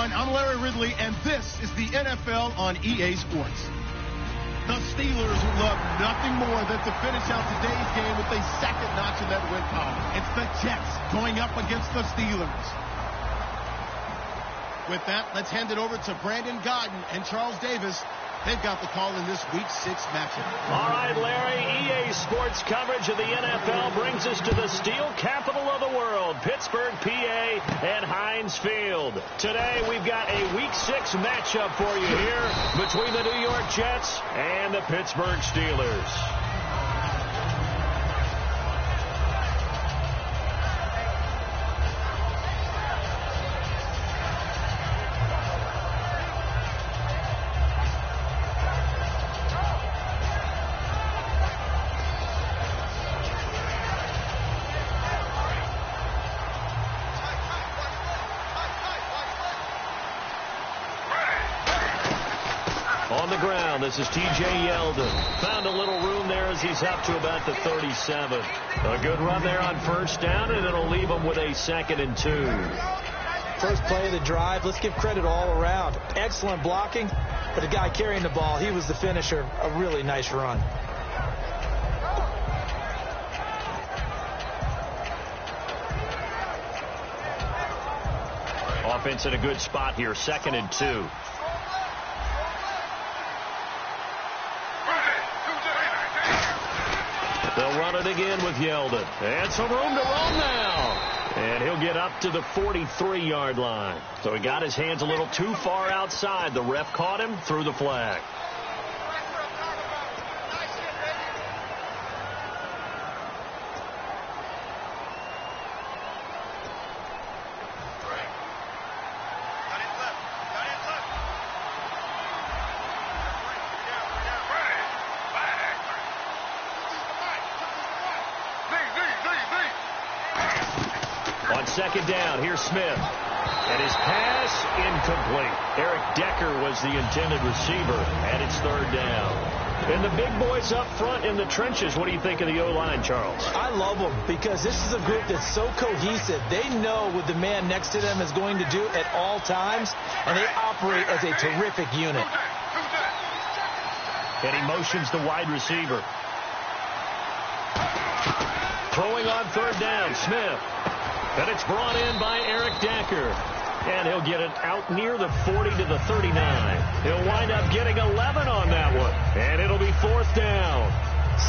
everyone. I'm Larry Ridley, and this is the NFL on EA Sports. The Steelers would love nothing more than to finish out today's game with a second notch in that win column. It's the Jets going up against the Steelers. With that, let's hand it over to Brandon Godden and Charles Davis. They've got the call in this Week 6 matchup. All right, Larry, EA Sports coverage of the NFL brings us to the steel capital of the world, Pittsburgh, PA, and Heinz Field. Today, we've got a Week 6 matchup for you here between the New York Jets and the Pittsburgh Steelers. On the ground, this is T.J. Yeldon. Found a little room there as he's up to about the 37. A good run there on first down, and it'll leave him with a 2nd and 2. First play of the drive. Let's give credit all around. Excellent blocking, but the guy carrying the ball, he was the finisher. A really nice run. Offense in a good spot here, 2nd and 2. They'll run it again with Yeldon. And some room to roam now. And he'll get up to the 43-yard line. So he got his hands a little too far outside. The ref caught him, threw the flag. On 2nd down, here's Smith. And his pass incomplete. Eric Decker was the intended receiver, and it's 3rd down. And the big boys up front in the trenches, what do you think of the O-line, Charles? I love them because this is a group that's so cohesive. They know what the man next to them is going to do at all times, and they operate as a terrific unit. And he motions the wide receiver. Throwing on 3rd down, Smith. And it's brought in by Eric Decker. And he'll get it out near the 40 to the 39. He'll wind up getting 11 on that one. And it'll be 4th down.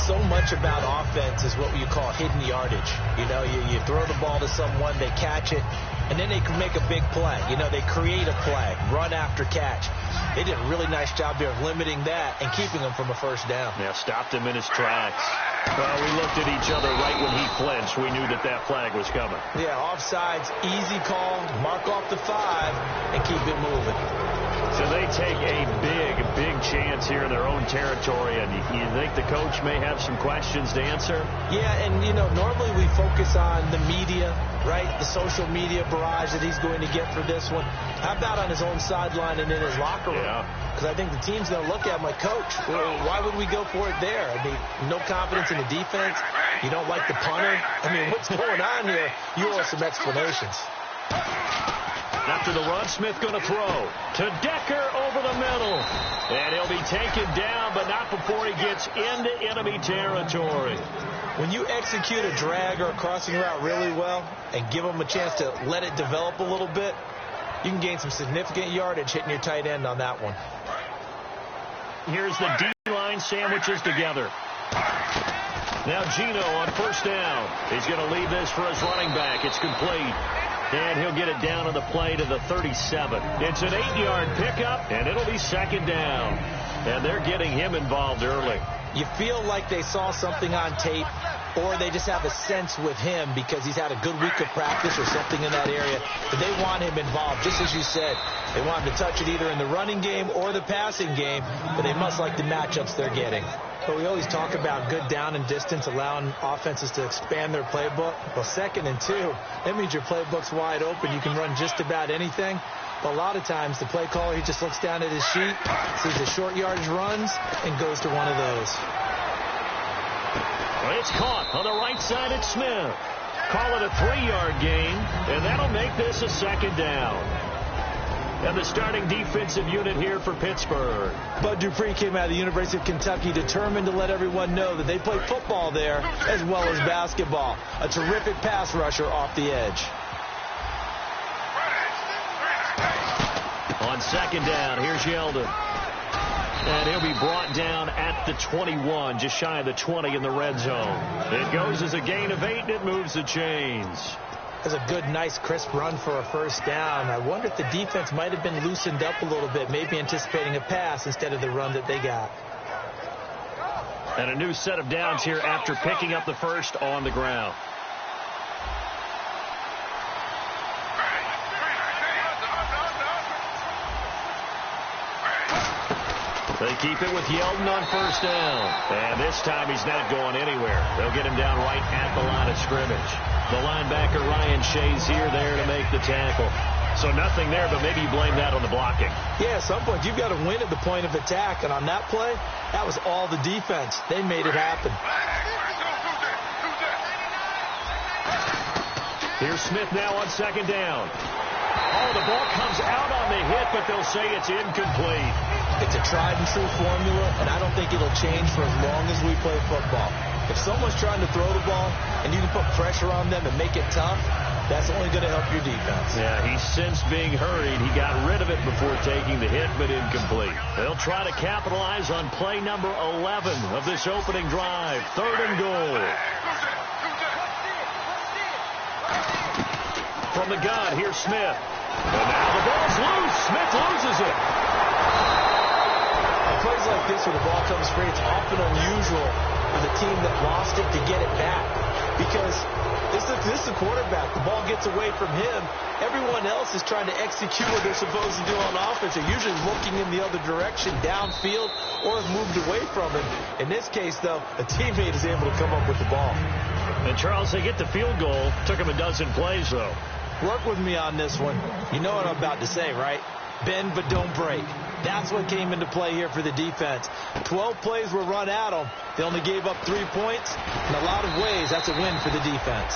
So much about offense is what you call hidden yardage. You know, you throw the ball to someone, they catch it, and then they can make a big play. You know, they create a play, run after catch. They did a really nice job here of limiting that and keeping him from a 1st down. Yeah, stopped him in his tracks. Well, we looked at each other right when he flinched. We knew that flag was coming. Yeah, offsides, easy call, mark off the 5, and keep it moving. So they take a big chance here in their own territory, and you think the coach may have some questions to answer? Yeah, and, you know, normally we focus on the media, right, the social media barrage that he's going to get for this one. How about on his own sideline and in his locker room? Because I think the team's going to look at him like, Coach, why would we go for it there? I mean, no confidence in the defense. You don't like the punter. I mean, what's going on here? You owe us some explanations. After the run, Smith going to throw to Decker over the middle. And he'll be taken down, but not before he gets into enemy territory. When you execute a drag or a crossing route really well and give them a chance to let it develop a little bit, you can gain some significant yardage hitting your tight end on that one. Here's the D-line sandwiches together. Now Gino on 1st down. He's going to leave this for his running back. It's complete. And he'll get it down on the play to the 37. It's an 8-yard pickup, and it'll be 2nd down. And they're getting him involved early. You feel like they saw something on tape, or they just have a sense with him because he's had a good week of practice or something in that area, but they want him involved, just as you said. They want him to touch it either in the running game or the passing game, but they must like the matchups they're getting. But we always talk about good down and distance, allowing offenses to expand their playbook. Well, 2nd and 2, that means your playbook's wide open. You can run just about anything. But a lot of times, the play caller, he just looks down at his sheet, sees the short yardage runs, and goes to one of those. It's caught on the right side at Smith. Call it a 3-yard gain, and that'll make this a 2nd down. And the starting defensive unit here for Pittsburgh. Bud Dupree came out of the University of Kentucky determined to let everyone know that they play football there as well as basketball. A terrific pass rusher off the edge. On second down, here's Yeldon. And he'll be brought down at the 21, just shy of the 20 in the red zone. It goes as a gain of 8, and it moves the chains. That's a good, nice, crisp run for a first down. I wonder if the defense might have been loosened up a little bit, maybe anticipating a pass instead of the run that they got. And a new set of downs here after picking up the first on the ground. They keep it with Yeldon on first down. And this time he's not going anywhere. They'll get him down right at the line of scrimmage. The linebacker Ryan Shea's there to make the tackle. So nothing there, but maybe you blame that on the blocking. Yeah, at some point you've got to win at the point of attack. And on that play, that was all the defense. They made it happen. Here's Smith now on second down. Oh, the ball comes out on the hit, but they'll say it's incomplete. It's a tried-and-true formula, and I don't think it'll change for as long as we play football. If someone's trying to throw the ball and you can put pressure on them and make it tough, that's only going to help your defense. Yeah, he's since being hurried. He got rid of it before taking the hit, but incomplete. They'll try to capitalize on play number 11 of this opening drive. 3rd and goal. From the gun, here's Smith. And now the ball's loose. Smith loses it. Plays like this where the ball comes free, it's often unusual for the team that lost it to get it back. Because this is the quarterback. The ball gets away from him. Everyone else is trying to execute what they're supposed to do on offense. They're usually looking in the other direction, downfield, or have moved away from him. In this case, though, a teammate is able to come up with the ball. And, Charles, they get the field goal. Took him a dozen plays, though. Work with me on this one. You know what I'm about to say, right? Bend but don't break. That's what came into play here for the defense. 12 plays were run at them. They only gave up 3 points. In a lot of ways, that's a win for the defense.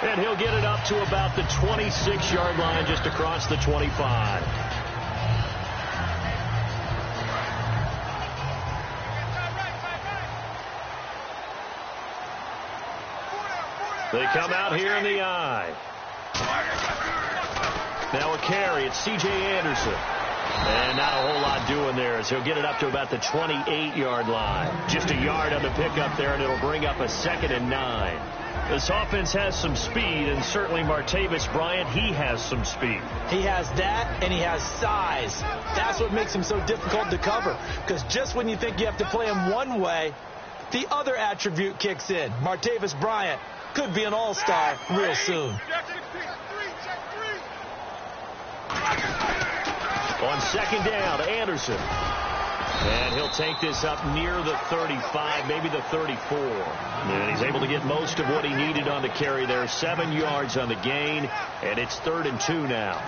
And he'll get it up to about the 26-yard line, just across the 25. They come out here in the eye. Now a carry. It's C.J. Anderson. And not a whole lot doing there as he'll get it up to about the 28-yard line. Just a yard on the pickup there, and it'll bring up a 2nd and 9. This offense has some speed, and certainly Martavis Bryant, he has some speed. He has that, and he has size. That's what makes him so difficult to cover, because just when you think you have to play him one way, the other attribute kicks in. Martavis Bryant could be an all-star real soon. On second down, Anderson. And he'll take this up near the 35, maybe the 34. And he's able to get most of what he needed on the carry there. 7 yards on the gain, and it's 3rd and 2 now.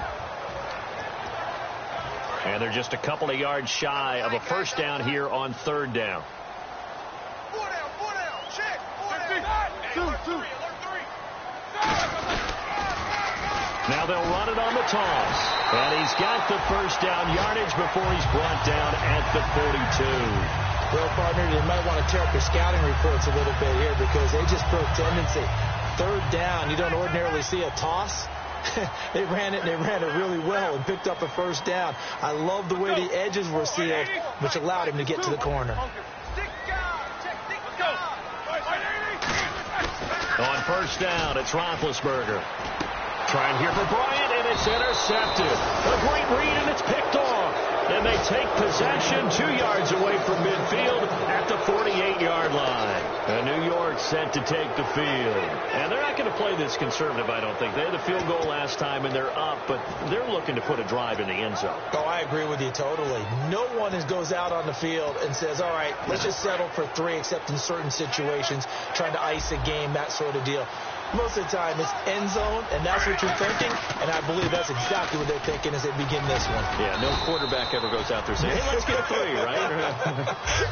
And they're just a couple of yards shy of a first down here on 3rd down. Now they'll run it on the toss. And he's got the first down yardage before he's brought down at the 42. Well, partner, they might want to tear up their scouting reports a little bit here because they just broke tendency. 3rd down, you don't ordinarily see a toss. They ran it, and they ran it really well and picked up a first down. I love the way the edges were sealed, which allowed him to get to the corner. On first down, it's Roethlisberger. Trying here for Bryant, and it's intercepted. A great read, and it's picked off. And they take possession 2 yards away from midfield at the 48-yard line. And New York set to take the field. And they're not going to play this conservative, I don't think. They had the field goal last time, and they're up, but they're looking to put a drive in the end zone. Oh, I agree with you totally. No one goes out on the field and says, all right, let's just settle for 3, except in certain situations, trying to ice a game, that sort of deal. Most of the time, it's end zone, and that's what you're thinking, and I believe that's exactly what they're thinking as they begin this one. Yeah, no quarterback ever goes out there saying, hey, let's get 3, right?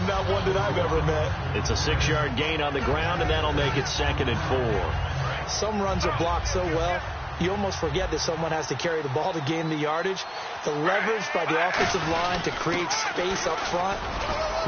Not one that I've ever met. It's a 6-yard gain on the ground, and that'll make it 2nd and 4. Some runs are blocked so well, you almost forget that someone has to carry the ball to gain the yardage. The leverage by the offensive line to create space up front,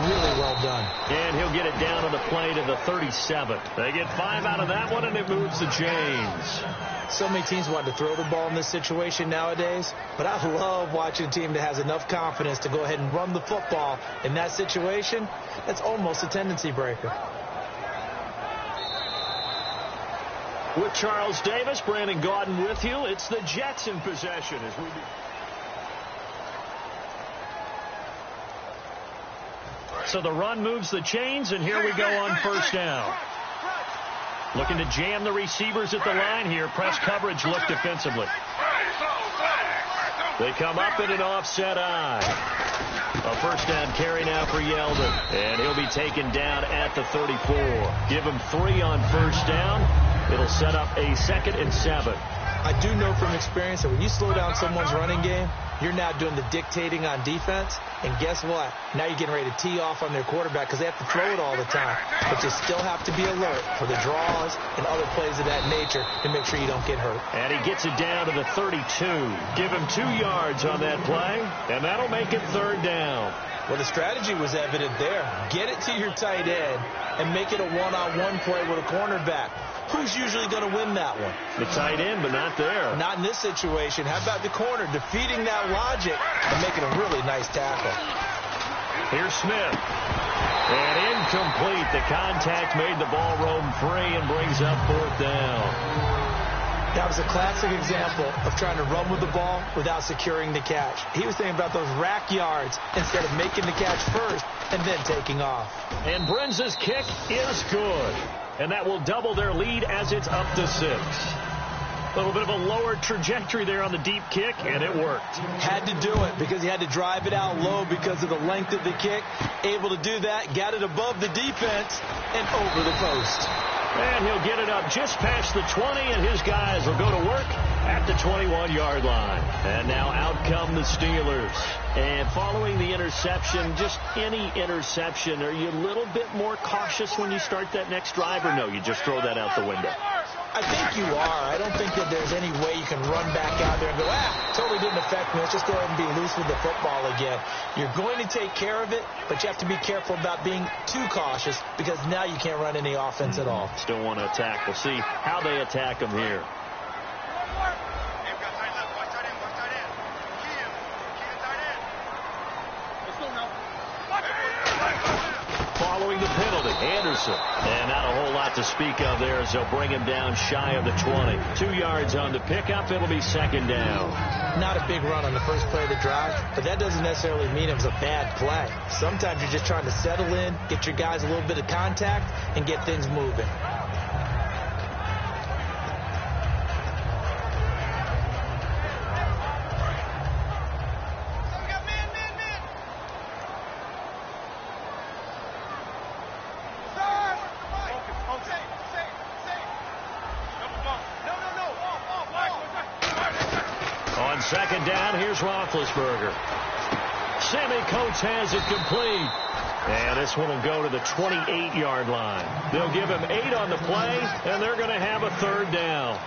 really well done. And he'll get it down on the play to the 37. They get 5 out of that one, and it moves the chains. So many teams want to throw the ball in this situation nowadays, but I love watching a team that has enough confidence to go ahead and run the football in that situation. That's almost a tendency breaker. With Charles Davis, Brandon Gaudin with you. It's the Jets in possession as we So the run moves the chains, and here we go on first down. Looking to jam the receivers at the line here. Press coverage look defensively. They come up in an offset eye. A first down carry now for Yeldon. And he'll be taken down at the 34. Give him 3 on first down. It'll set up a 2nd and 7. I do know from experience that when you slow down someone's running game, you're now doing the dictating on defense. And guess what? Now you're getting ready to tee off on their quarterback because they have to throw it all the time. But you still have to be alert for the draws and other plays of that nature to make sure you don't get hurt. And he gets it down to the 32. Give him 2 yards on that play, and that'll make it 3rd down. Well, the strategy was evident there. Get it to your tight end and make it a one-on-one play with a cornerback. Who's usually going to win that one? The tight end, but not there. Not in this situation. How about the corner defeating that logic and making a really nice tackle? Here's Smith. And incomplete. The contact made the ball roam free and brings up 4th down. That was a classic example of trying to run with the ball without securing the catch. He was thinking about those rack yards instead of making the catch first and then taking off. And Brenza's kick is good. And that will double their lead as it's up to 6. A little bit of a lower trajectory there on the deep kick, and it worked. Had to do it because he had to drive it out low because of the length of the kick. Able to do that, got it above the defense and over the post. And he'll get it up just past the 20, and his guys will go to work at the 21-yard line. And now out come the Steelers. And following the interception, just any interception, are you a little bit more cautious when you start that next drive, or no, you just throw that out the window? I think you are. I don't think that there's any way you can run back out there and go, totally didn't affect me. Let's just go ahead and be loose with the football again. You're going to take care of it, but you have to be careful about being too cautious because now you can't run any offense at all. Still want to attack. We'll see how they attack them here. Following the penalty, Anderson. And not a whole lot to speak of there as they'll bring him down shy of the 20. 2 yards on the pickup. It'll be 2nd down. Not a big run on the first play of the drive, but that doesn't necessarily mean it was a bad play. Sometimes you're just trying to settle in, get your guys a little bit of contact, and get things moving. On 2nd down, here's Roethlisberger. Sammy Coates has it complete. And this one will go to the 28-yard line. They'll give him 8 on the play, and they're going to have a 3rd down.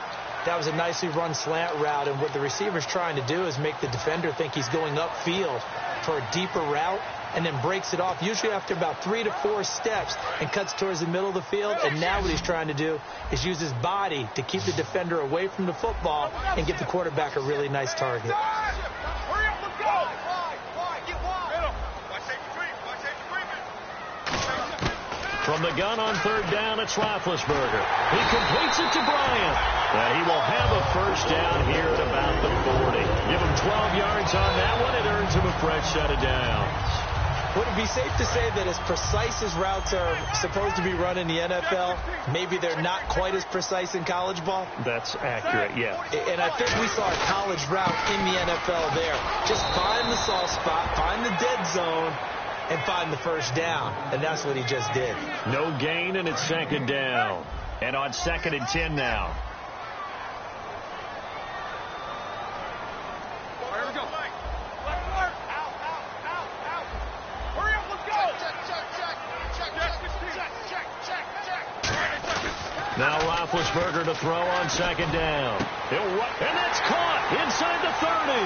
That was a nicely run slant route, and what the receiver's trying to do is make the defender think he's going upfield for a deeper route, and then breaks it off, usually after about 3 to 4 steps, and cuts towards the middle of the field. And now what he's trying to do is use his body to keep the defender away from the football and give the quarterback a really nice target. From the gun on 3rd down, it's Roethlisberger. He completes it to Bryant. And he will have a first down here at about the 40. Give him 12 yards on that one. It earns him a fresh set of downs. Would it be safe to say that as precise as routes are supposed to be run in the NFL, maybe they're not quite as precise in college ball? That's accurate, yeah. And I think we saw a college route in the NFL there. Just find the soft spot, find the dead zone, and find the first down. And that's what he just did. No gain, and it's 2nd down. And on 2nd and 10 now. Now Roethlisberger to throw on second down. And that's caught inside the 30.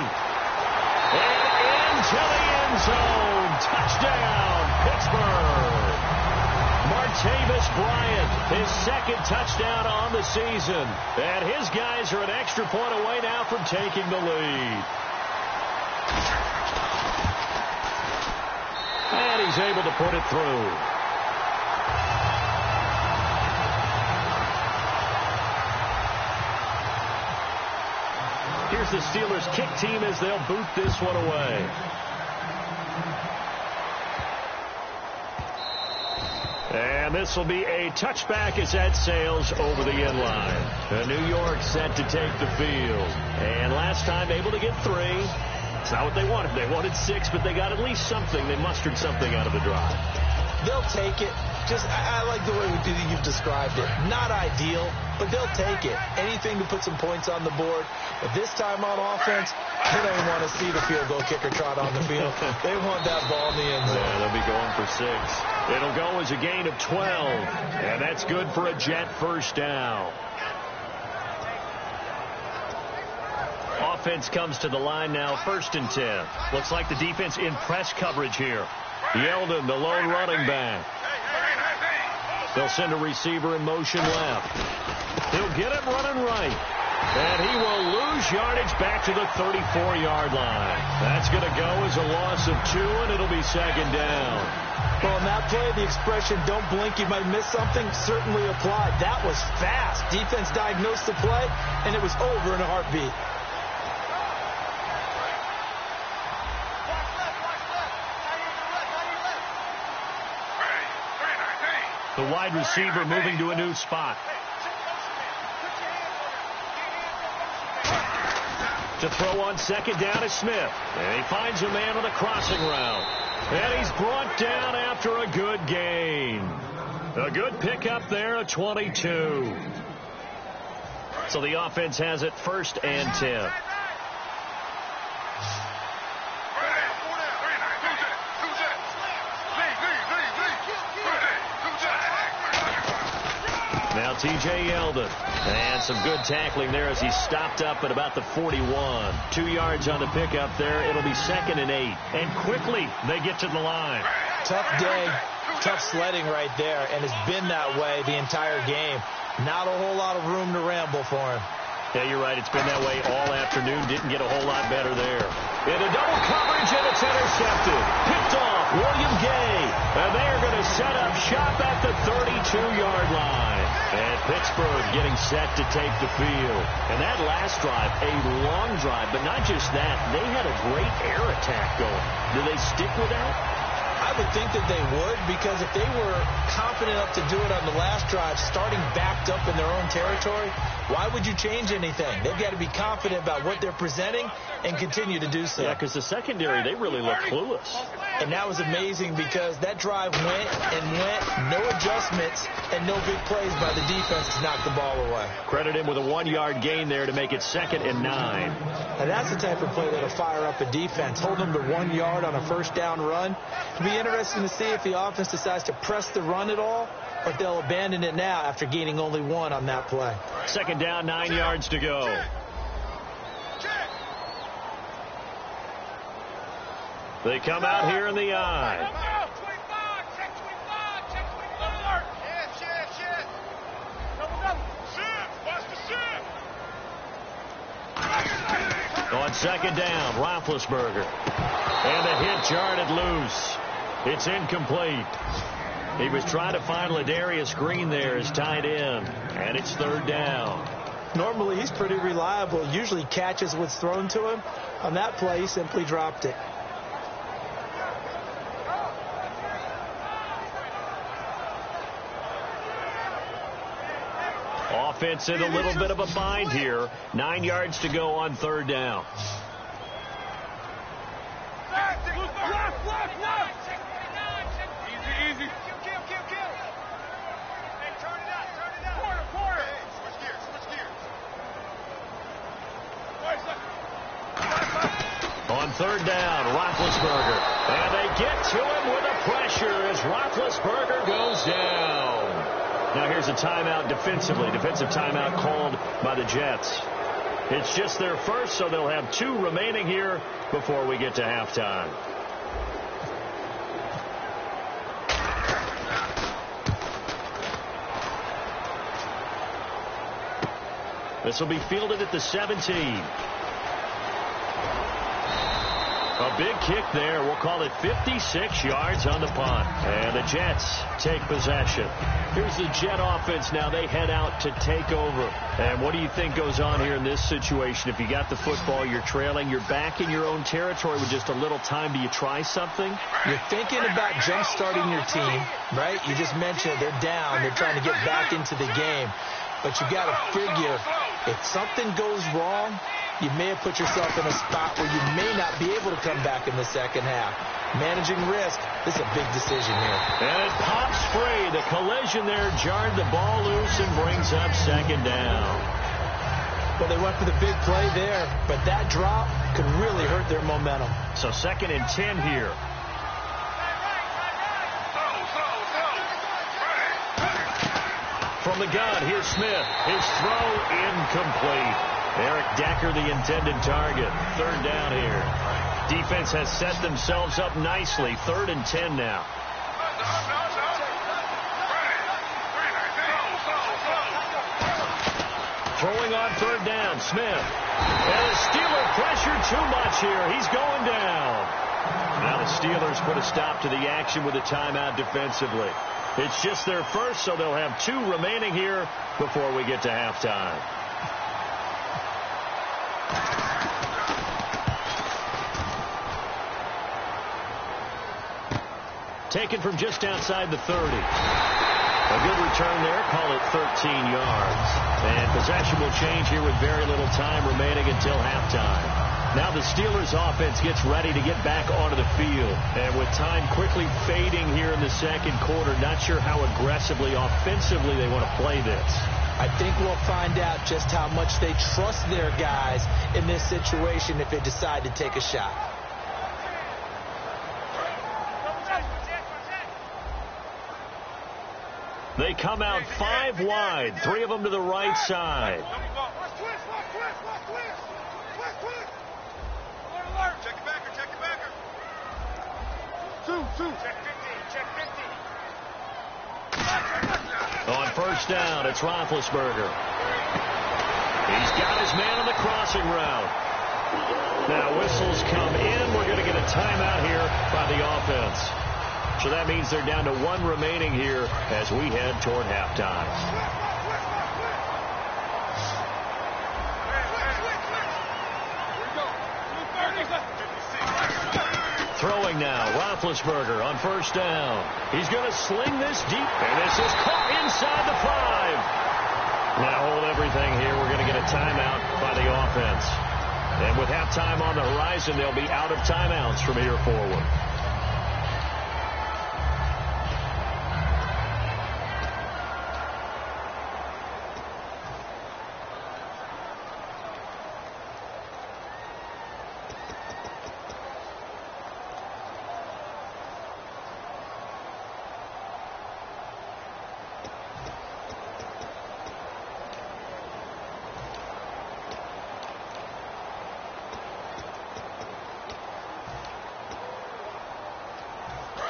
And into the end zone. Touchdown, Pittsburgh. Martavis Bryant, his second touchdown on the season. And his guys are an extra point away now from taking the lead. And he's able to put it through. Here's the Steelers' kick team as they'll boot this one away. And this will be a touchback as that sails over the end line. New York set to take the field. And last time able to get 3. It's not what they wanted. They wanted 6, but they got at least something. They mustered something out of the drive. They'll take it. I like the way you've described it. Not ideal, but they'll take it. Anything to put some points on the board. But this time on offense, they don't want to see the field goal kicker trot on the field. They want that ball in the end zone. Yeah, they'll be going for 6. It'll go as a gain of 12, and that's good for a Jet first down. Offense comes to the line now, 1st and 10. Looks like the defense in press coverage here. Yeldon, the lone running back. They'll send a receiver in motion left. He'll get it running right. And he will lose yardage back to the 34-yard line. That's going to go as a loss of 2, and it'll be second down. Well, in that play, the expression, don't blink, you might miss something, certainly applied. That was fast. Defense diagnosed the play, and it was over in a heartbeat. The wide receiver moving to a new spot. To throw on second down is Smith. And he finds a man on the crossing route. And he's brought down after a good gain. A good pickup there, a 22. So the offense has it 1st and 10. Now T.J. Yeldon. And some good tackling there as he stopped up at about the 41. 2 yards on the pickup there. It'll be 2nd and 8. And quickly they get to the line. Tough day. Tough sledding right there. And it's been that way the entire game. Not a whole lot of room to ramble for him. Yeah, you're right. It's been that way all afternoon. Didn't get a whole lot better there. Into double coverage, and it's intercepted. Picked off William Gay. And they're going to set up shop at the 32-yard line. And Pittsburgh getting set to take the field. And that last drive, a long drive, but not just that. They had a great air attack going. Do they stick with that? I would think that they would, because if they were confident enough to do it on the last drive, starting backed up in their own territory, why would you change anything? They've got to be confident about what they're presenting and continue to do so. Yeah, because the secondary, they really look clueless. And that was amazing because that drive went and went, no adjustments, and no big plays by the defense to knock the ball away. Credit him with a 1-yard gain there to make it 2nd and 9. And that's the type of play that'll fire up a defense. Hold them to 1 yard on a first down run. It'll be interesting to see if the offense decides to press the run at all, or if they'll abandon it now after gaining only 1 on that play. 2nd down, 9 yards to go. They come out here in the eye. On 2nd down, Roethlisberger. And the hit jarred loose. It's incomplete. He was trying to find Ladarius Green there as tight end. And it's 3rd down. Normally he's pretty reliable. Usually catches what's thrown to him. On that play, he simply dropped it. Offense in a little bit of a bind here. 9 yards to go on 3rd down. Easy. On 3rd down, Roethlisberger. And they get to him with a pressure as Roethlisberger goes down. Now here's a timeout defensively. Defensive timeout called by the Jets. It's just their first, so they'll have 2 remaining here before we get to halftime. This will be fielded at the 17. A big kick there. We'll call it 56 yards on the punt. And the Jets take possession. Here's the Jet offense now. They head out to take over. And what do you think goes on here in this situation? If you got the football, you're trailing, you're back in your own territory with just a little time. Do you try something? You're thinking about jump-starting your team, right? You just mentioned they're down. They're trying to get back into the game. But you got to figure if something goes wrong, you may have put yourself in a spot where you may not be able to come back in the second half. Managing risk, this is a big decision here. And it pops free. The collision there jarred the ball loose and brings up second down. Well, they went for the big play there, but that drop could really hurt their momentum. So 2nd and 10 here. From the gun, here's Smith. His throw incomplete. Eric Decker, the intended target. 3rd down here. Defense has set themselves up nicely. 3rd and 10 now. Throwing on 3rd down, Smith. And the Steeler pressured too much here. He's going down. Now the Steelers put a stop to the action with a timeout defensively. It's just their first, so they'll have 2 remaining here before we get to halftime. Taken from just outside the 30. A good return there. Call it 13 yards. And possession will change here with very little time remaining until halftime. Now the Steelers offense gets ready to get back onto the field. And with time quickly fading here in the second quarter, not sure how aggressively, offensively they want to play this. I think we'll find out just how much they trust their guys in this situation if they decide to take a shot. They come out 5 wide, 3 of them to the right side. Check it backer, check it backer. 2. Check 50. On 1st down, it's Roethlisberger. He's got his man on the crossing route. Now whistles come in. We're going to get a timeout here by the offense. So that means they're down to 1 remaining here as we head toward halftime. Throwing now, Roethlisberger on 1st down. He's going to sling this deep, and this is caught inside the 5. Now hold everything here. We're going to get a timeout by the offense. And with halftime on the horizon, they'll be out of timeouts from here forward.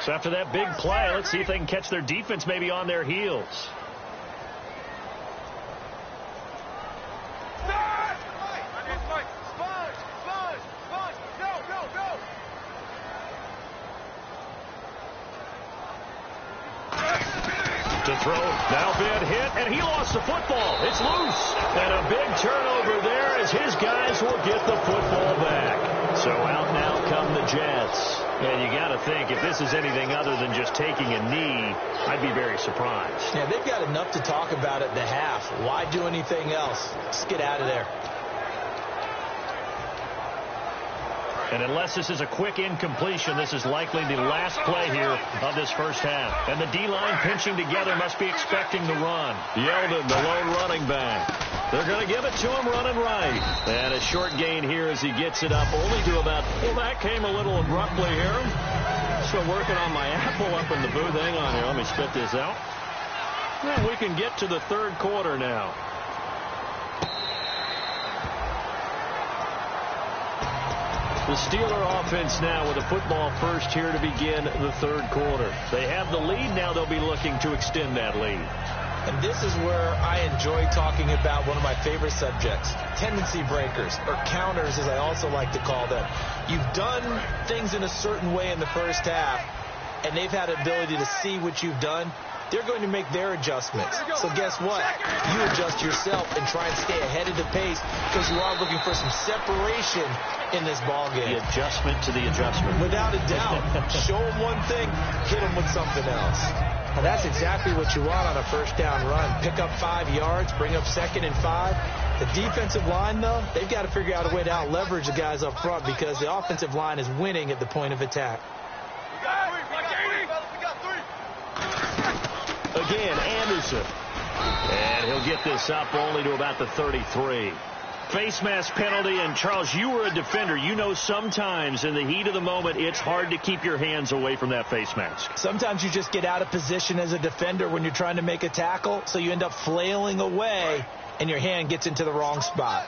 So after that big play, let's see if they can catch their defense maybe on their heels. To throw, now bad hit, and he lost the football. It's loose. And a big turnover there as his guys will get the football back. So out now come the Jets. And you got to think, if this is anything other than just taking a knee, I'd be very surprised. Yeah, they've got enough to talk about at the half. Why do anything else? Just get out of there. And unless this is a quick incompletion, this is likely the last play here of this first half. And the D-line pinching together must be expecting the run. Yeldon, the lone running back. They're going to give it to him running right. And a short gain here as he gets it up only to about, well, that came a little abruptly here. Still working on my apple up in the booth. Hang on here. Let me spit this out. And we can get to the third quarter now. The Steeler offense now with a football first here to begin the third quarter. They have the lead. Now they'll be looking to extend that lead. And this is where I enjoy talking about one of my favorite subjects, tendency breakers, or counters as I also like to call them. You've done things in a certain way in the first half, and they've had the ability to see what you've done. They're going to make their adjustments. So guess what? You adjust yourself and try and stay ahead of the pace because you are looking for some separation in this ball game. The adjustment to the adjustment. Without a doubt. Show them one thing, hit them with something else. Now, that's exactly what you want on a first down run. Pick up 5 yards, bring up 2nd and 5. The defensive line, though, they've got to figure out a way to out-leverage the guys up front because the offensive line is winning at the point of attack. Again, Anderson. And he'll get this up only to about the 33. Face mask penalty, and Charles, you were a defender. You know sometimes in the heat of the moment, it's hard to keep your hands away from that face mask. Sometimes you just get out of position as a defender when you're trying to make a tackle, so you end up flailing away, and your hand gets into the wrong spot.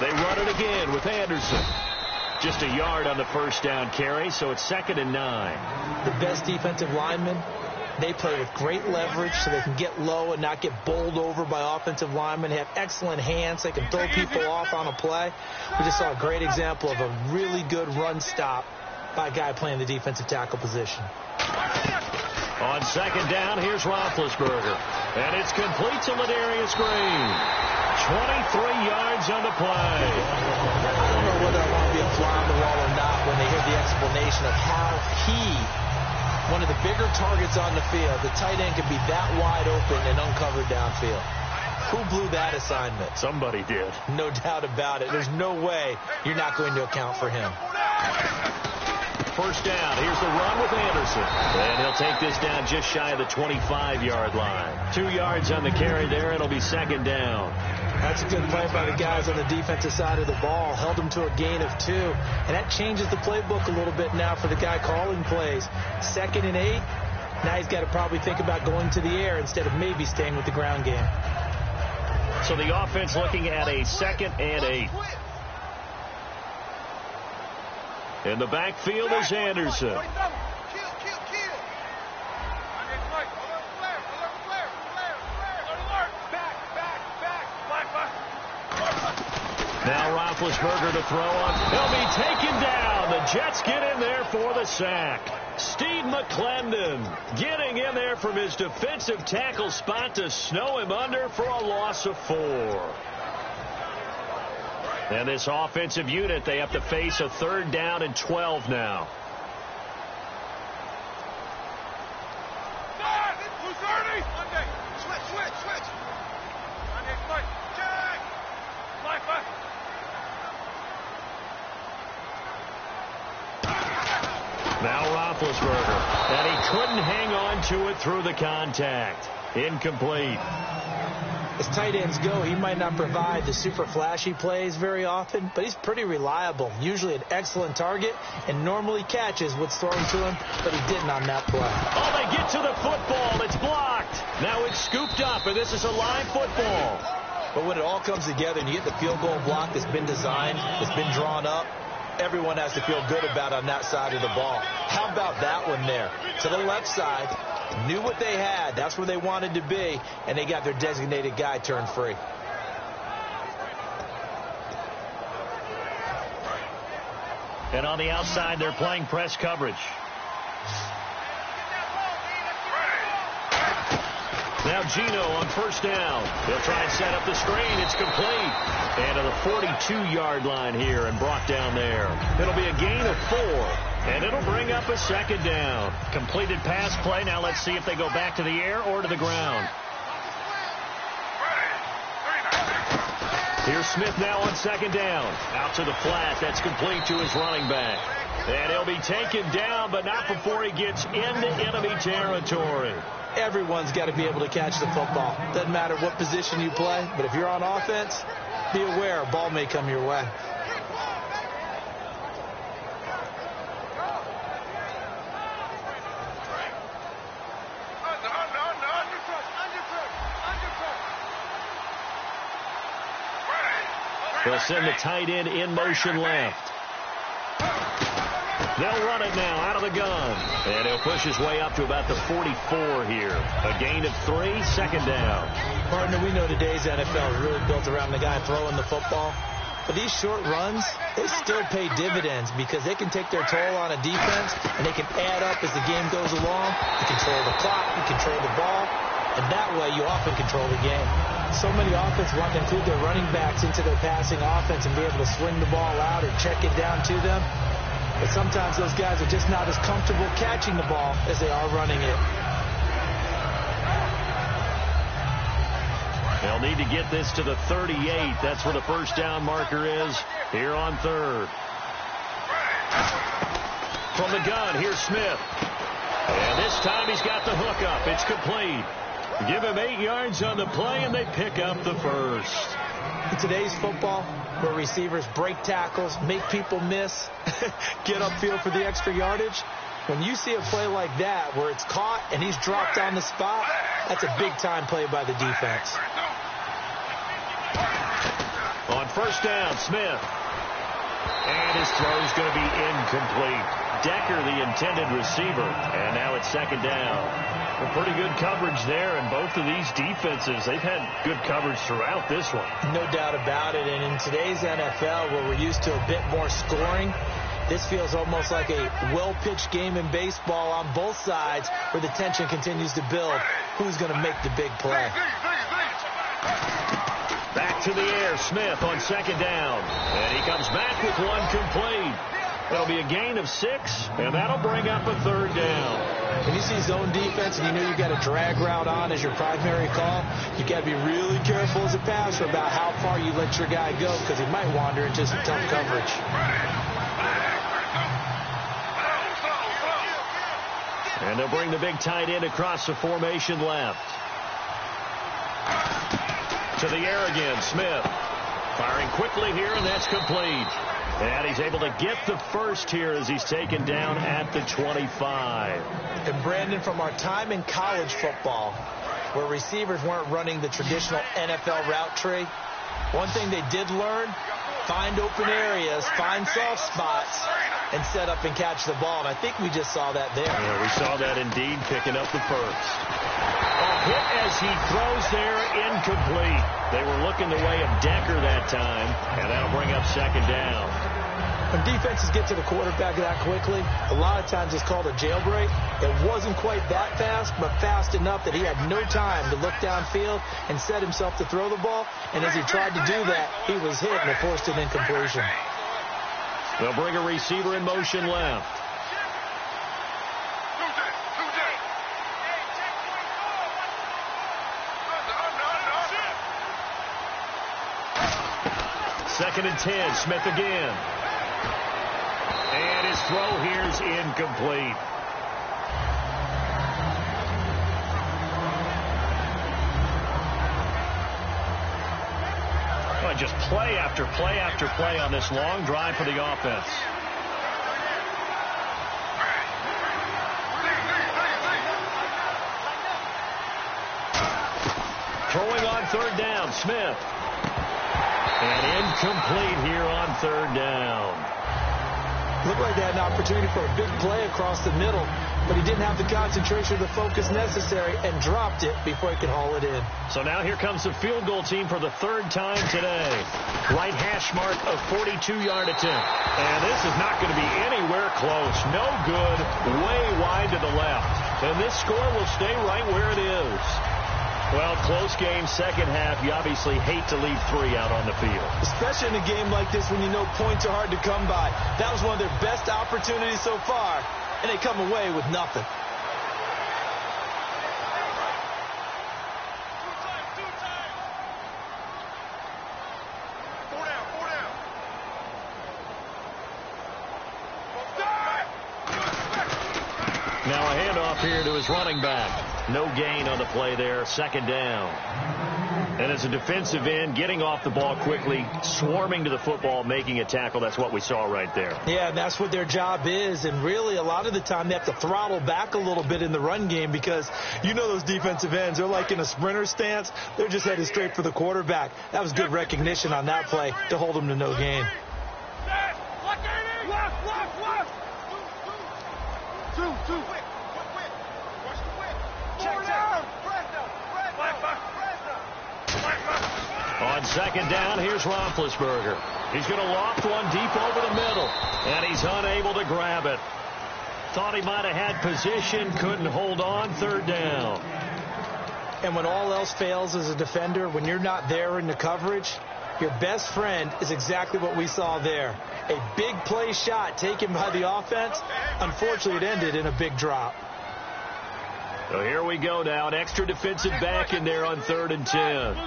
They run it again with Anderson. Just a yard on the first down carry, so it's 2nd and 9. The best defensive linemen, they play with great leverage so they can get low and not get bowled over by offensive linemen. They have excellent hands. They can throw people off on a play. We just saw a great example of a really good run stop by a guy playing the defensive tackle position. On 2nd down, here's Roethlisberger. And it's complete to Ladarius Green. 23 yards on the play. I don't know whether I want to be a fly on the wall or not when they hear the explanation of how one of the bigger targets on the field, the tight end could be that wide open and uncovered downfield. Who blew that assignment? Somebody did. No doubt about it. There's no way you're not going to account for him. First down. Here's the run with Anderson. And he'll take this down just shy of the 25-yard line. 2 yards on the carry there. It'll be 2nd down. That's a good play by the guys on the defensive side of the ball. Held them to a gain of 2. And that changes the playbook a little bit now for the guy calling plays. 2nd and 8. Now he's got to probably think about going to the air instead of maybe staying with the ground game. So the offense looking at a 2nd and 8. In the backfield is Anderson. Now Roethlisberger to throw on. He'll be taken down. The Jets get in there for the sack. Steve McClendon getting in there from his defensive tackle spot to snow him under for a loss of 4. And this offensive unit, they have to face a 3rd down and 12 now. Now Roethlisberger, and he couldn't hang on to it through the contact. Incomplete. As tight ends go, he might not provide the super flashy plays very often, but he's pretty reliable. Usually an excellent target and normally catches what's thrown to him, but he didn't on that play. Oh, they get to the football. It's blocked. Now it's scooped up, and this is a live football. But when it all comes together and you get the field goal block that's been designed, that's been drawn up, everyone has to feel good about on that side of the ball. How about that one there? To the left side, knew what they had. That's where they wanted to be, and they got their designated guy turned free. And on the outside, they're playing press coverage. Now Gino on first down. He'll try and set up the screen. It's complete. And to the 42-yard line here and brought down there. It'll be a gain of 4. And it'll bring up a 2nd down. Completed pass play. Now let's see if they go back to the air or to the ground. Here's Smith now on 2nd down. Out to the flat. That's complete to his running back. And he'll be taken down, but not before he gets into enemy territory. Everyone's got to be able to catch the football. Doesn't matter what position you play, but if you're on offense, be aware a ball may come your way. They'll send the tight end in motion left. They'll run it now out of the gun. And he'll push his way up to about the 44 here. A gain of 3, second down. Partner, we know today's NFL is really built around the guy throwing the football. But these short runs, they still pay dividends because they can take their toll on a defense and they can add up as the game goes along. You control the clock, you control the ball, and that way you often control the game. So many offenses want to include their running backs into their passing offense and be able to swing the ball out or check it down to them. But sometimes those guys are just not as comfortable catching the ball as they are running it. They'll need to get this to the 38. That's where the first down marker is here on third. From the gun, here's Smith. And this time he's got the hook up. It's complete. Give him 8 yards on the play, and they pick up the first. In today's football, where receivers break tackles, make people miss, get upfield for the extra yardage, when you see a play like that where it's caught and he's dropped on the spot, that's a big-time play by the defense. On first down, Smith. And his throw's going to be incomplete. Decker, the intended receiver. And now it's second down. A pretty good coverage there, and both of these defenses, they've had good coverage throughout this one. No doubt about it. And in today's NFL, where we're used to a bit more scoring, this feels almost like a well-pitched game in baseball on both sides where the tension continues to build. Who's going to make the big play? Back to the air, Smith on second down. And he comes back with one complete. That'll be a gain of 6, and that'll bring up a third down. When you see zone defense and you know you've got a drag route on as your primary call, you got to be really careful as a passer about how far you let your guy go because he might wander into some tough coverage. And they'll bring the big tight end across the formation left. To the air again, Smith. Firing quickly here, and that's complete. And he's able to get the first here as he's taken down at the 25. And Brandon, from our time in college football, where receivers weren't running the traditional NFL route tree, one thing they did learn, find open areas, find soft spots, and set up and catch the ball. And I think we just saw that there. Yeah, we saw that indeed, picking up the first. A hit as he throws there, incomplete. They were looking the way of Decker that time, and that'll bring up second down. When defenses get to the quarterback that quickly, a lot of times it's called a jailbreak. It wasn't quite that fast, but fast enough that he had no time to look downfield and set himself to throw the ball. And as he tried to do that, he was hit and it forced an incompletion. They'll bring a receiver in motion left. Second and 10, Smith again. And his throw here's incomplete. Well, just play after play after play on this long drive for the offense. Throwing on third down, Smith. And incomplete here on third down. Looked like they had an opportunity for a big play across the middle, but he didn't have the concentration or the focus necessary and dropped it before he could haul it in. So now here comes the field goal team for the third time today. Right hash mark of 42-yard attempt. And this is not going to be anywhere close. No good, way wide to the left. And this score will stay right where it is. Well, close game, second half. You obviously hate to leave 3 out on the field. Especially in a game like this when you know points are hard to come by. That was one of their best opportunities so far, and they come away with nothing. Now a handoff off here to his running back. No gain on the play there. Second down. And as a defensive end, getting off the ball quickly, swarming to the football, making a tackle, that's what we saw right there. Yeah, and that's what their job is. And really, a lot of the time, they have to throttle back a little bit in the run game because you know those defensive ends, they're like in a sprinter stance. They're just headed straight for the quarterback. That was good recognition on that play to hold them to no gain. On second down, here's Roethlisberger. He's going to loft one deep over the middle, and he's unable to grab it. Thought he might have had position, couldn't hold on. Third down. And when all else fails as a defender, when you're not there in the coverage, your best friend is exactly what we saw there. A big play shot taken by the offense. Unfortunately, it ended in a big drop. So here we go now. An extra defensive back in there on 3rd and 10.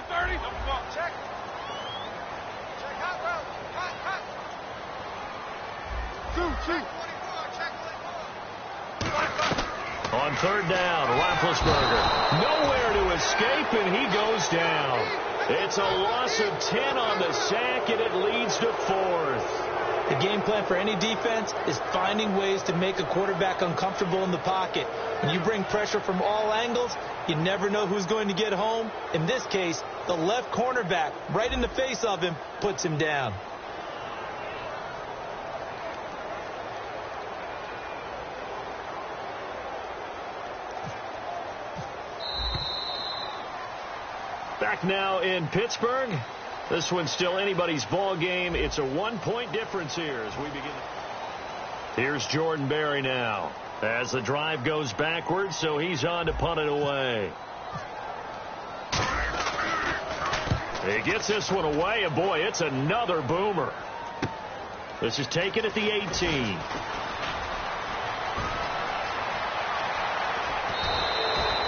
On 3rd down, Roethlisberger. Nowhere to escape, and he goes down. It's a loss of 10 on the sack, and it leads to 4th. The game plan for any defense is finding ways to make a quarterback uncomfortable in the pocket. When you bring pressure from all angles, you never know who's going to get home. In this case, the left cornerback, right in the face of him, puts him down. Back now in Pittsburgh. This one's still anybody's ball game. It's a 1-point difference here as we begin. Here's Jordan Berry now as the drive goes backwards, so he's on to punt it away. He gets this one away, and boy, it's another boomer. This is taken at the 18.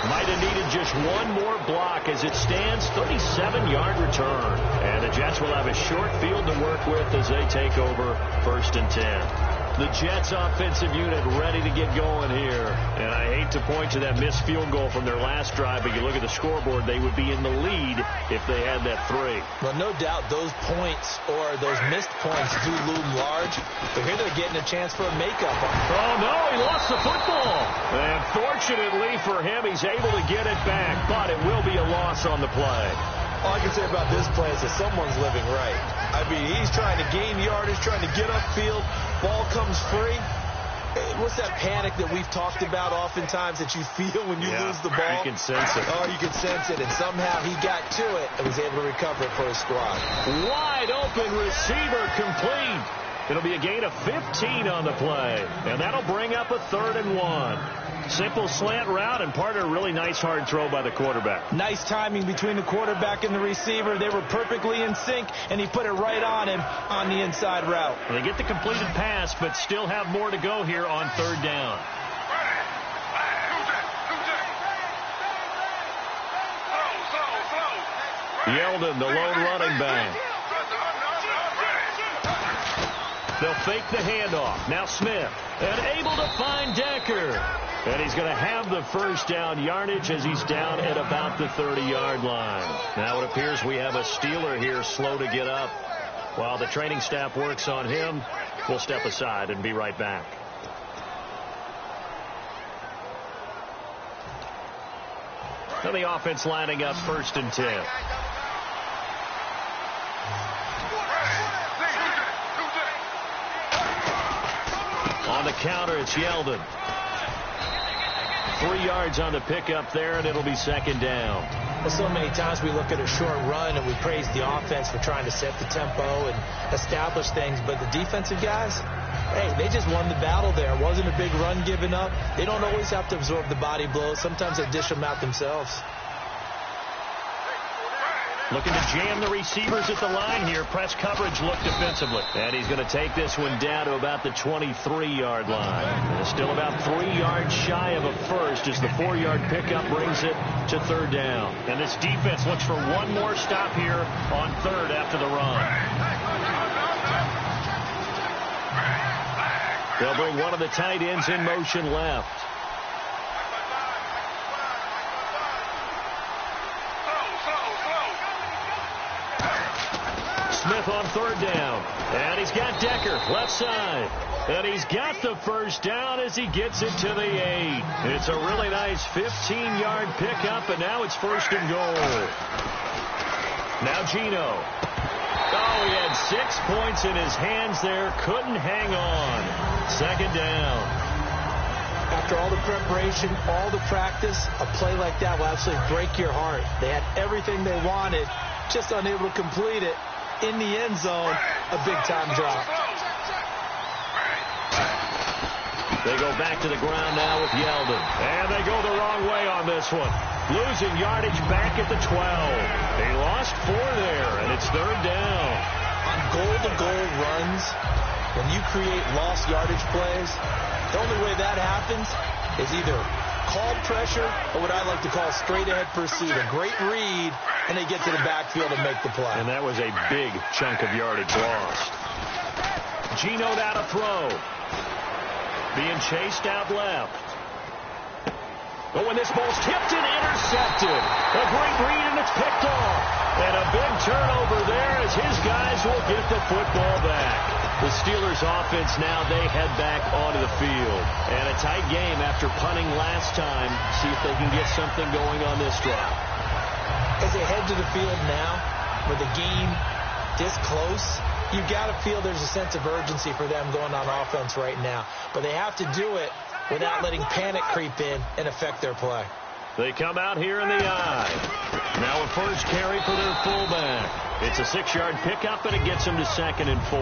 Might have needed just one more block as it stands. 37-yard return. And the Jets will have a short field to work with as they take over 1st and 10. The Jets offensive unit ready to get going here. And I hate to point to that missed field goal from their last drive, but you look at the scoreboard, they would be in the lead if they had that 3. Well, no doubt those points or those missed points do loom large. But here they're getting a chance for a makeup. Oh, no, he lost the football. And fortunately for him, he's able to get it back, but it will be a loss on the play. All I can say about this play is that someone's living right. I mean, he's trying to gain yardage, trying to get upfield. Ball comes free. What's that panic that we've talked about oftentimes that you feel when you lose the ball? You can sense it. Oh, you can sense it. And somehow he got to it and was able to recover it for his squad. Wide open receiver complete. It'll be a gain of 15 on the play. And that'll bring up a 3rd and 1. Simple slant route and part of a really nice hard throw by the quarterback. Nice timing between the quarterback and the receiver. They were perfectly in sync, and he put it right on him on the inside route. They get the completed pass, but still have more to go here on 3rd down. Yeldon, the lone running back. They'll fake the handoff. Now Smith, and able to find Decker. And he's going to have the first down yardage as he's down at about the 30-yard line. Now it appears we have a Steeler here slow to get up. While the training staff works on him, we'll step aside and be right back. And the offense lining up 1st and 10. On the counter, it's Yeldon. 3 yards on the pickup there, and it'll be 2nd down. Well, so many times we look at a short run and we praise the offense for trying to set the tempo and establish things, but the defensive guys, hey, they just won the battle there. It wasn't a big run given up. They don't always have to absorb the body blows. Sometimes they dish them out themselves. Looking to jam the receivers at the line here. Press coverage look defensively. And he's going to take this one down to about the 23-yard line. And still about 3 yards shy of a first as the 4-yard pickup brings it to 3rd down. And this defense looks for one more stop here on 3rd after the run. They'll bring one of the tight ends in motion left. Smith on third down. And he's got Decker left side. And he's got the first down as he gets it to the 8. It's a really nice 15-yard pickup, and now it's first and goal. Now Gino. Oh, he had 6 points in his hands there. Couldn't hang on. Second down. After all the preparation, all the practice, a play like that will absolutely break your heart. They had everything they wanted, just unable to complete it. In the end zone, a big-time drop. They go back to the ground now with Yeldon. And they go the wrong way on this one. Losing yardage back at the 12. They lost 4 there, and it's third down. On goal-to-goal runs, when you create lost yardage plays, the only way that happens is either called pressure or what I like to call straight-ahead pursuit. A great read, and they get to the backfield and make the play. And that was a big chunk of yardage lost. Gino out to throw. Being chased out left. But when this ball's tipped and intercepted, a great read, and it's picked off. And a big turnover there as his guys will get the football back. The Steelers offense now, they head back onto the field. And a tight game after punting last time. See if they can get something going on this drive. As they head to the field now, with the game this close, you've got to feel there's a sense of urgency for them going on offense right now. But they have to do it without letting panic creep in and affect their play. They come out here in the eye. Now a first carry for their fullback. It's a 6-yard pickup, and it gets them to 2nd and 4.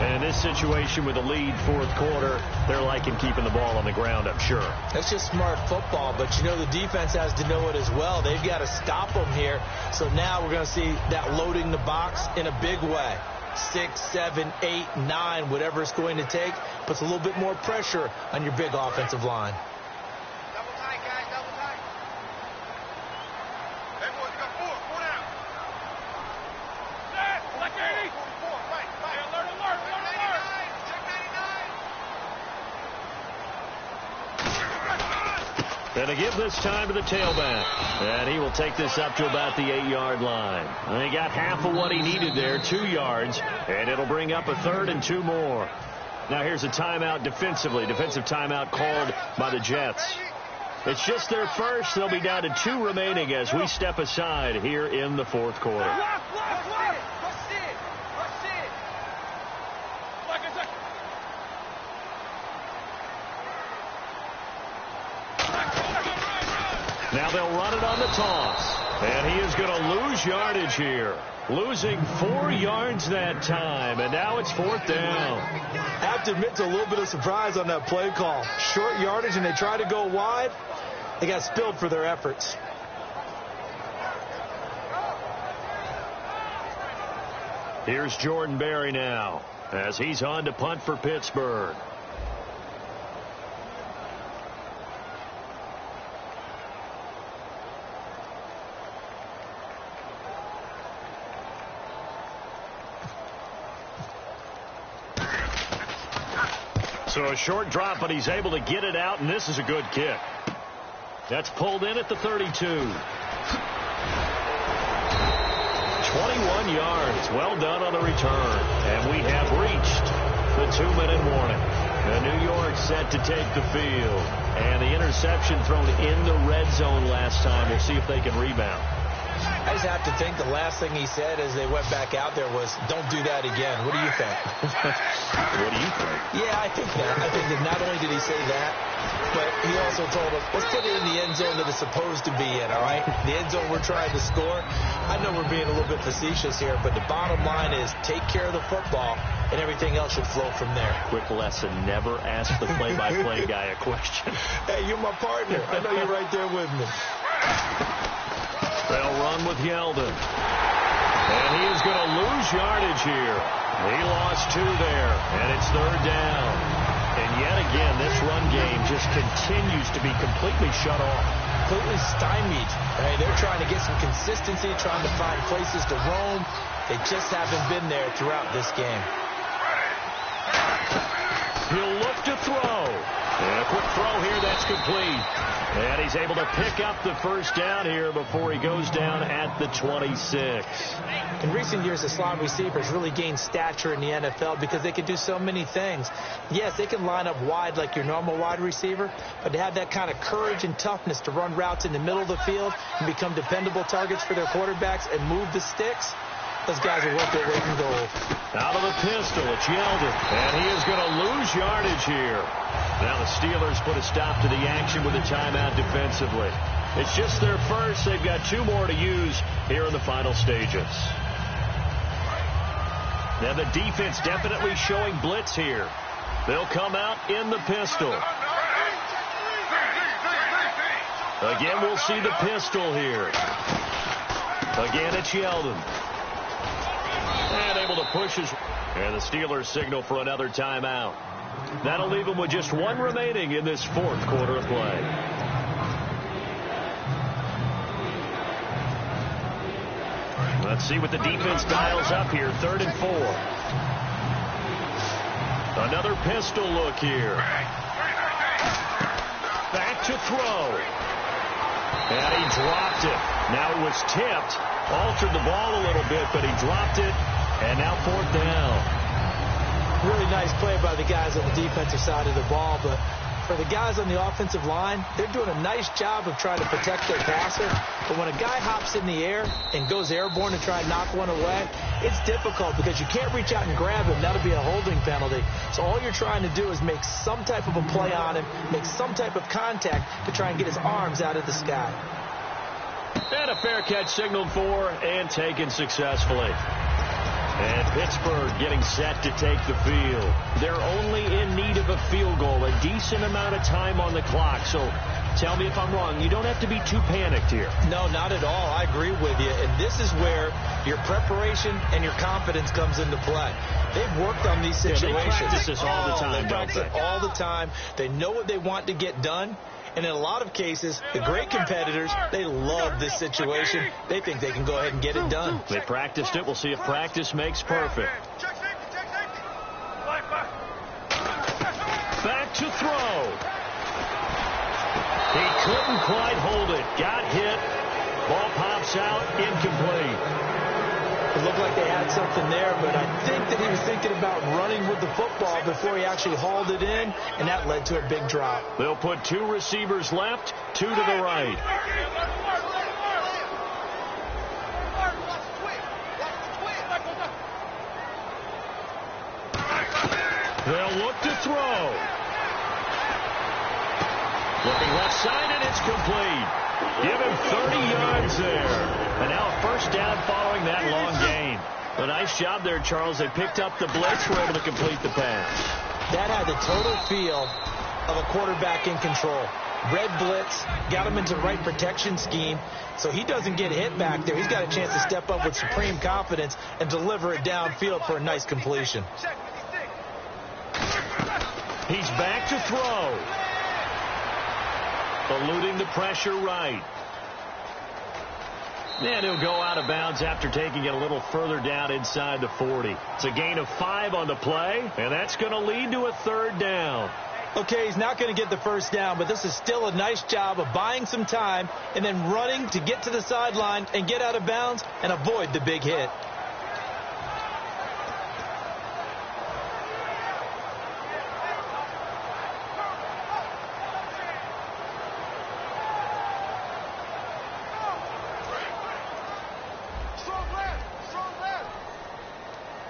And in this situation with a lead fourth quarter, they're liking keeping the ball on the ground, I'm sure. That's just smart football, but you know the defense has to know it as well. They've got to stop them here. So now we're going to see that loading the box in a big way. 6, 7, 8, 9, whatever it's going to take, puts a little bit more pressure on your big offensive line. Double tight, guys, double tight. Everyone, you got 4 down. Set, select 80. 4, right. Alert, alert, alert. Check 99. And to give this time to the tailback. And he will take this up to about the 8-yard line. And he got half of what he needed there, 2 yards. And it'll bring up a 3rd and 2 more. Now here's a timeout defensively. Defensive timeout called by the Jets. It's just their first. They'll be down to 2 remaining as we step aside here in the fourth quarter. Now they'll run it on the toss. And he is going to lose yardage here. Losing 4 yards that time. And now it's 4th down. I have to admit to a little bit of surprise on that play call. Short yardage, and they try to go wide. They got spilled for their efforts. Here's Jordan Berry now as he's on to punt for Pittsburgh. So a short drop, but he's able to get it out, and this is a good kick. That's pulled in at the 32. 21 yards. Well done on the return. And we have reached the 2-minute warning. New York set to take the field. And the interception thrown in the red zone last time. We'll see if they can rebound. I just have to think the last thing he said as they went back out there was, don't do that again. What do you think? What do you think? Yeah, I think that. I think that not only did he say that, but he also told us, let's put it in the end zone that it's supposed to be in, all right? The end zone we're trying to score. I know we're being a little bit facetious here, but the bottom line is take care of the football, and everything else should flow from there. Quick lesson, never ask the play-by-play guy a question. Hey, you're my partner. I know you're right there with me. They'll run with Yeldon. And he is going to lose yardage here. He lost 2 there, and it's 3rd down. And yet again, this run game just continues to be completely shut off. Completely stymied. Right? They're trying to get some consistency, trying to find places to roam. They just haven't been there throughout this game. He'll look to throw. And quick throw here, that's complete. And he's able to pick up the first down here before he goes down at the 26. In recent years, the slot receivers really gained stature in the NFL because they can do so many things. Yes, they can line up wide like your normal wide receiver, but to have that kind of courage and toughness to run routes in the middle of the field and become dependable targets for their quarterbacks and move the sticks, those guys are worth their weight in gold. Out of the pistol, it's Yeldon, and he is going to lose yardage here. Now the Steelers put a stop to the action with a timeout defensively. It's just their first. They've got 2 more to use here in the final stages. Now the defense definitely showing blitz here. They'll come out in the pistol. Again, we'll see the pistol here. Again, it's Yeldon. And able to push his... And the Steelers signal for another timeout. That'll leave them with just 1 remaining in this 4th quarter of play. Let's see what the defense dials up here. 3rd and 4. Another pistol look here. Back to throw. And he dropped it. Now it was tipped. Altered the ball a little bit, but he dropped it. And now 4th down. Really nice play by the guys on the defensive side of the ball, but for the guys on the offensive line, they're doing a nice job of trying to protect their passer. But when a guy hops in the air and goes airborne to try and knock one away, it's difficult because you can't reach out and grab him. That'll be a holding penalty. So all you're trying to do is make some type of a play on him, make some type of contact to try and get his arms out of the sky. And a fair catch signaled for and taken successfully. And Pittsburgh getting set to take the field. They're only in need of a field goal, a decent amount of time on the clock. So tell me if I'm wrong. You don't have to be too panicked here. No, not at all. I agree with you. And this is where your preparation and your confidence comes into play. They've worked on these situations. Yeah, they practice this all the time, they practice it all the time. They know what they want to get done. And in a lot of cases, the great competitors, they love this situation. They think they can go ahead and get it done. They practiced it. We'll see if practice makes perfect. Back to throw. He couldn't quite hold it. Got hit. Ball pops out. Incomplete. It looked like they had something there, but I think that he was thinking about running with the football before he actually hauled it in, and that led to a big drop. They'll put 2 receivers left, 2 to the right. They'll look to throw. Looking left side, and it's complete. Give him 30 yards there. And now a first down following that long gain. A nice job there, Charles. They picked up the blitz, were able to complete the pass. That had the total feel of a quarterback in control. Red blitz, got him into the right protection scheme, so he doesn't get hit back there. He's got a chance to step up with supreme confidence and deliver it downfield for a nice completion. He's back to throw. Eluding the pressure right. And he'll go out of bounds after taking it a little further down inside the 40. It's a gain of 5 on the play, and that's going to lead to a 3rd down. Okay, he's not going to get the first down, but this is still a nice job of buying some time and then running to get to the sideline and get out of bounds and avoid the big hit.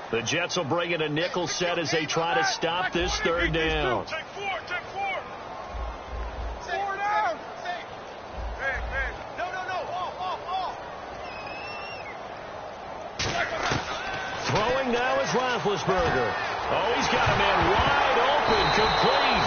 The Jets will bring in a nickel set as they try to stop this 3rd down. Take 4. 4 down. No. Off. Throwing now is Roethlisberger. Oh, he's got a man wide open, complete.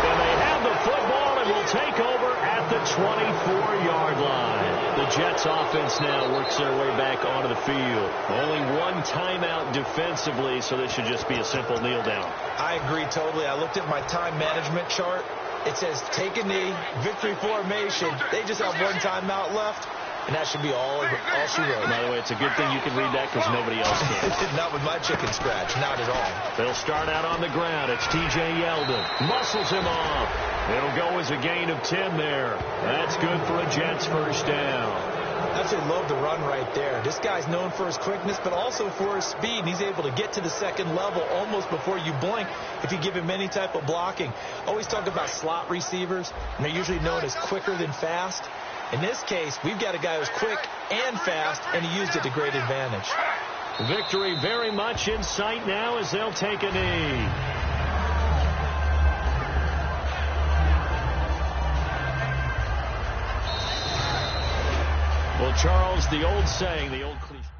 And they have the football and will take over at the 24-yard line. The Jets offense now works their way back onto the field. Only 1 timeout defensively, so this should just be a simple kneel down. I agree totally. I looked at my time management chart. It says take a knee, victory formation. They just have 1 timeout left, and that should be all she wrote. By the way, it's a good thing you can read that because nobody else can. Not with my chicken scratch, not at all. They'll start out on the ground. It's T.J. Yeldon. Muscles him off. It'll go as a gain of 10 there. That's good for a Jets first down. Absolutely love the run right there. This guy's known for his quickness, but also for his speed. And he's able to get to the second level almost before you blink if you give him any type of blocking. Always talk about slot receivers, and they're usually known as quicker than fast. In this case, we've got a guy who's quick and fast, and he used it to great advantage. Victory very much in sight now as they'll take a knee. Well, Charles, the old saying, the old cliche.